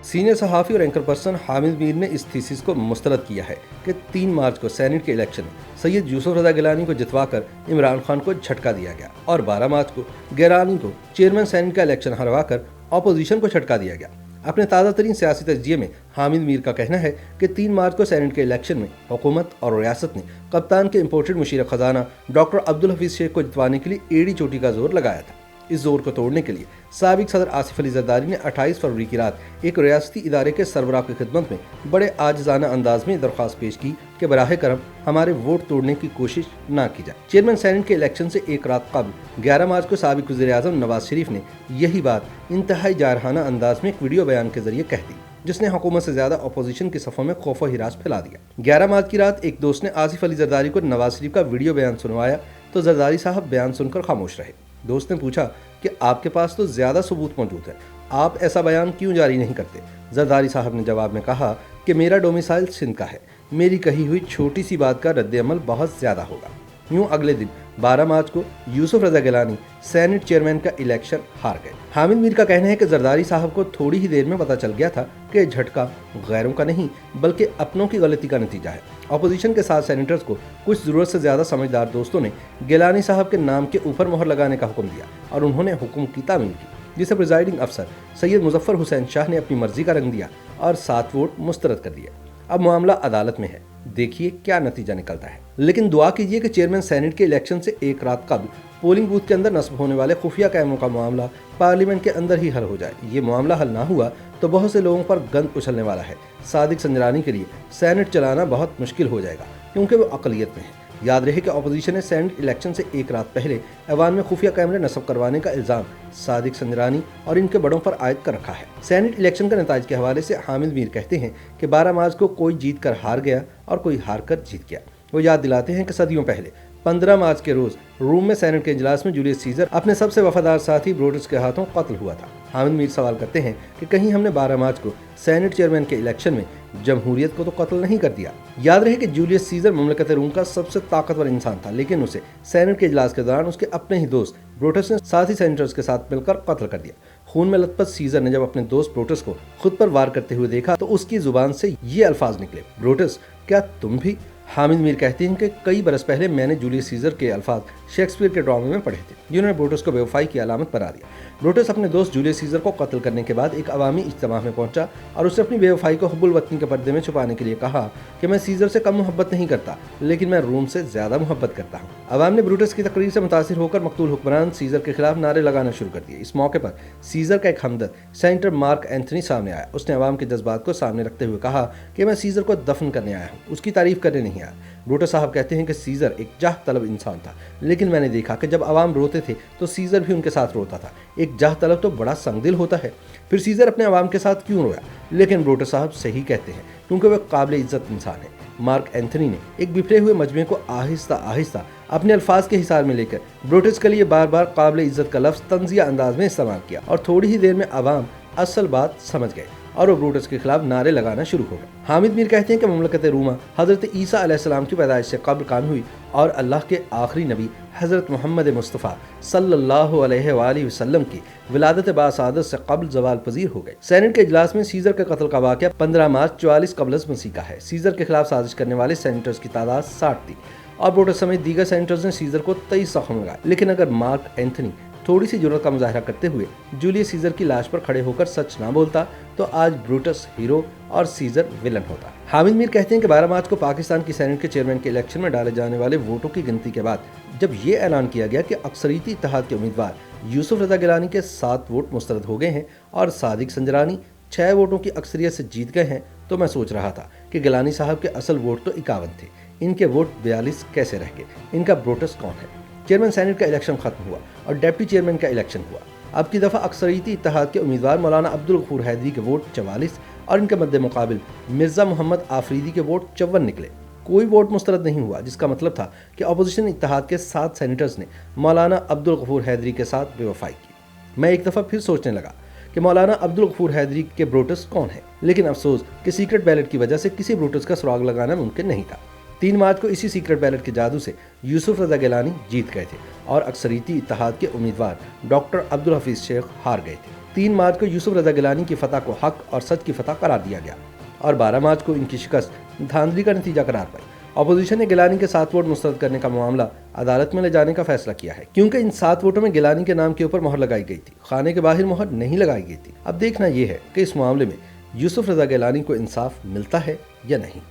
Senior सहाफ़ी और anchor person Hamid Mir ने इस थीसिस को मुस्तरद किया है कि 3 मार्च को सेनेट के इलेक्शन में सैयद यूसुफ रज़ा गिलानी को जितवाकर इमरान खान को झटका दिया गया और 12 मार्च को गिलानी को चेयरमैन सेनेट का इलेक्शन हरवाकर अपोजिशन को झटका दिया गया। अपने ताज़ा तरीन सियासी तजिए में हामिद मीर का कहना है कि 3 मार्च को सेनेट के इलेक्शन में हुकूमत और रियासत ने कप्तान के इम्पोर्टेड मुशीर खजाना डॉक्टर अब्दुल हफीज शेख को जितवाने के लिए एड़ी चोटी का जोर लगाया था। इस जोर को तोड़ने के लिए साबिक सदर आसिफ अली जरदारी ने 28 फरवरी की रात एक रियासती इदारे के सरबराह की खिदमत में बड़े आजिज़ाना अंदाज में दरख्वास्त पेश की कि बराह करम हमारे वोट तोड़ने की कोशिश ना की जाए। चेयरमैन सेनेट के इलेक्शन से एक रात कबल 11 मार्च को साबिक वज़ीर-ए-आज़म नवाज शरीफ ने यही बात इंतहाई जारहाना अंदाज में एक वीडियो बयान के जरिए कह दी, जिसने हुकूमत से ज्यादा अपोजिशन की सफ़ों में खौफ और हिरास फैला दिया। 11 मार्च की रात एक दोस्त ने आसिफ अली जरदारी को नवाज शरीफ का वीडियो बयान सुनवाया तो जरदारी साहब बयान सुनकर खामोश रहे। दोस्त ने पूछा कि आपके पास तो ज्यादा सबूत मौजूद है, आप ऐसा बयान क्यों जारी नहीं करते? जरदारी साहब ने जवाब में कहा कि मेरा डोमिसाइल सिंध का है, मेरी कही हुई छोटी सी बात का रद्द अमल बहुत ज्यादा होगा। यूं अगले दिन 12 मार्च को यूसुफ रज़ा गिलानी सेनेट चेयरमैन का इलेक्शन हार गए। हामिद मीर का कहना है कि जरदारी साहब को थोड़ी ही देर में पता चल गया था कि झटका गैरों का नहीं बल्कि अपनों की गलती का नतीजा है। अपोजिशन के साथ सेनेटर्स को कुछ ज़रूरत से ज़्यादा समझदार दोस्तों ने गिलानी साहब के नाम के ऊपर मोहर लगाने का हुक्म दिया और उन्होंने हुक्म की तामील की, जिसे प्रिजाइडिंग अफसर सैयद मुजफ्फर हुसैन शाह ने अपनी मर्जी का रंग दिया और 7 वोट मुस्तरद कर दिए। अब मामला अदालत में है, देखिए क्या नतीजा निकलता है। लेकिन दुआ कीजिए कि चेयरमैन सेनेट के इलेक्शन से एक रात कबल पोलिंग बूथ के अंदर नस्ब होने वाले खुफिया कैमरों का मामला पार्लियामेंट के अंदर ही हल हो जाए। ये मामला हल ना हुआ तो बहुत से लोगों पर गंद उछलने वाला है। सादिक संजरानी के लिए सेनेट चलाना बहुत मुश्किल हो जाएगा क्योंकि वो अकलियत में है। याद रहे कि अपोजिशन ने सेनेट इलेक्शन से एक रात पहले ऐवान में खुफिया कैमरे नस्ब करवाने का इल्ज़ाम सादिक संजरानी और इनके बड़ों पर आयद कर रखा है। सेनेट इलेक्शन के नताइज के हवाले से हामिद मीर कहते हैं कि 12 मार्च को कोई जीत कर हार गया और कोई हार कर जीत गया। वो याद दिलाते हैं कि सदियों पहले 15 मार्च के रोज रोम में सेनेट के इजलास में जूलियस सीजर अपने सबसे वफादार साथी ब्रूटस के हाथों कत्ल हुआ था। हामिद मीर सवाल करते हैं कि कहीं हमने 12 मार्च को सेनेट चेयरमैन के इलेक्शन में जमहूरियत को तो कत्ल नहीं कर दिया। याद रहे कि जूलियस सीजर मुमलकत रोम का सबसे ताकतवर इंसान था, लेकिन उसे सेनेट के इजलास के दौरान उसके अपने ही दोस्त ब्रूटस ने साथी सेनेटर्स के साथ मिलकर कत्ल कर दिया। खून में लथपथ सीजर ने जब अपने दोस्त ब्रूटस को खुद पर वार करते हुए देखा तो उसकी जुबान से ये अल्फाज निकले, ब्रूटस क्या तुम भी? हामिद मीर कहते हैं कि कई बरस पहले मैंने जूलियस सीजर के अल्फाज शेक्सपियर के ड्रामे में पढ़े थे जिन्होंने ब्रूटस को बेवफाई की अलामत बना दिया। ब्रूटस अपने दोस्त जूलियस सीजर को कत्ल करने के बाद एक अवामी इज्तिमा में पहुंचा और उसने अपनी बेवफाई को हुब्बुल वतनी के पर्दे में छुपाने के लिए कहा कि मैं सीजर से कम मोहब्बत नहीं करता, लेकिन मैं रोम से ज्यादा मोहब्बत करता हूँ। अवाम ने ब्रूटस की तकरीर से मुतासिर होकर मकतूल हुक्मरान सीजर के खिलाफ नारे लगाना शुरू कर दिए। इस मौके पर सीजर का एक हमदर्द सेनेटर मार्क एंथनी सामने आया। उसने अवाम के जज्बात को सामने रखते हुए कहा कि मैं सीजर को दफन करने आया हूँ, उसकी तारीफ करने नहीं आया। ब्रूटस साहब कहते हैं कि सीजर एक जाह तलब इंसान था, लेकिन मैंने देखा कि जब अवाम रोते थे तो सीजर भी उनके साथ रोता था। एक जाह तलब तो बड़ा संगदिल होता है, फिर सीजर अपने अवाम के साथ क्यों रोया? लेकिन ब्रूटस साहब सही कहते हैं क्योंकि वह काबिल इज्जत इंसान है। मार्क एंथनी ने एक बिखरे हुए मजमे को आहिस्ता आहिस्ता अपने अल्फाज के हिसार में लेकर ब्रूटस के लिए बार बार काबिल इज्जत का लफ्ज तंजिया अंदाज में इस्तेमाल किया और थोड़ी ही देर में अवाम असल बात समझ गए और वो ब्रूटस के खिलाफ नारे लगाना शुरू हो गए। हामिद मीर कहते हैं कि मुमलकत रूमा हज़रत ईसा अलैहिस्सलाम की पैदाइश से कब्ल कायम हुई और अल्लाह के आखिरी नबी हज़रत मोहम्मद मुस्तफ़ा सल्लल्लाहु अलैहि वसल्लम की विलादत बासादत से कब्ल जवाल पजीर हो गए। सेनेट के इजलास में सीजर के कत्ल का वाक़या 15 मार्च 44 कबल मसीह का है। सीजर के खिलाफ साजिश करने वाले सेनेटर्स की तादाद 60 थी और ब्रूटस समेत दीगर सेनेटर्स ने सीजर को 23 जख्म लगाए। लेकिन अगर मार्क एंथनी थोड़ी सी जुर्रत का मुजाहरा करते हुए जूलियस सीजर की लाश पर खड़े होकर सच ना बोलता तो आज ब्रूटस हीरो और सीजर विलन होता। हामिद मीर कहते हैं कि 12 मार्च को पाकिस्तान की सेनेट के चेयरमैन के इलेक्शन में डाले जाने वाले वोटों की गिनती के बाद जब ये ऐलान किया गया कि अक्सरियती इत्तेहाद के उम्मीदवार यूसुफ रज़ा गिलानी के 7 वोट मुस्तरद हो गए हैं और सादिक संजरानी 6 वोटों की अक्सरियत से जीत गए हैं, तो मैं सोच रहा था कि गिलानी साहब के असल वोट तो 51 थे, इनके वोट 42 कैसे रह गए? इनका ब्रूटस कौन है? चेयरमैन सेनेट का इलेक्शन खत्म हुआ और डिप्टी चेयरमैन का इलेक्शन हुआ। अब की दफ़ा अक्सरियती इत्तेहाद के उम्मीदवार मौलाना अब्दुल गफूर हैदरी के वोट 44 और इनके मद्दे मुकाबिल मिर्ज़ा मोहम्मद आफरीदी के वोट 54 निकले। कोई वोट मुस्तरद नहीं हुआ, जिसका मतलब था कि अपोजिशन इत्तेहाद के 7 सेनेटर्स ने मौलाना अब्दुल गफूर हैदरी के साथ बेवफाई की। मैं एक दफ़ा फिर सोचने लगा कि मौलाना अब्दुल गफूर हैदरी के ब्रूटस कौन है, लेकिन अफसोस कि सीक्रेट बैलेट की वजह से किसी ब्रूटस का सुराग लगाना मुमकिन नहीं था। 3 मार्च को इसी सीक्रेट बैलेट के जादू से यूसुफ रज़ा गिलानी जीत गए थे और अक्सरियती इत्तेहाद के उम्मीदवार डॉक्टर अब्दुल हफीज शेख हार गए थे। 3 مارچ کو یوسف رضا گیلانی کی فتح کو حق اور سچ کی فتح قرار دیا گیا اور 12 مارچ کو ان کی شکست دھاندلی کا نتیجہ قرار پائی۔ اپوزیشن نے گیلانی کے 7 ووٹ مسترد کرنے کا معاملہ عدالت میں لے جانے کا فیصلہ کیا ہے، کیونکہ ان 7 ووٹوں میں گیلانی کے نام کے اوپر مہر لگائی گئی تھی، خانے کے باہر مہر نہیں لگائی گئی تھی۔ اب دیکھنا یہ ہے کہ اس معاملے میں یوسف رضا گیلانی کو انصاف ملتا ہے یا نہیں۔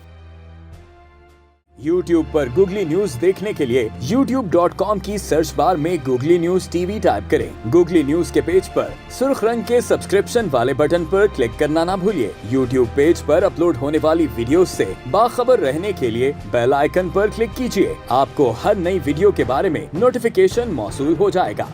YouTube پر گوگلی نیوز دیکھنے کے لیے youtube.com کی سرچ بار میں googly news T V type کریں۔ گوگلی نیوز کے پیج پر سرخ رنگ کے سبسکرپشن والے بٹن پر کلک کرنا نہ بھولیے۔ YouTube پیج پر اپلوڈ ہونے والی ویڈیوز سے باخبر رہنے کے لیے بیل آئیکن پر کلک کیجیے۔ آپ کو ہر نئی ویڈیو کے بارے میں نوٹیفیکیشن موصول ہو جائے گا۔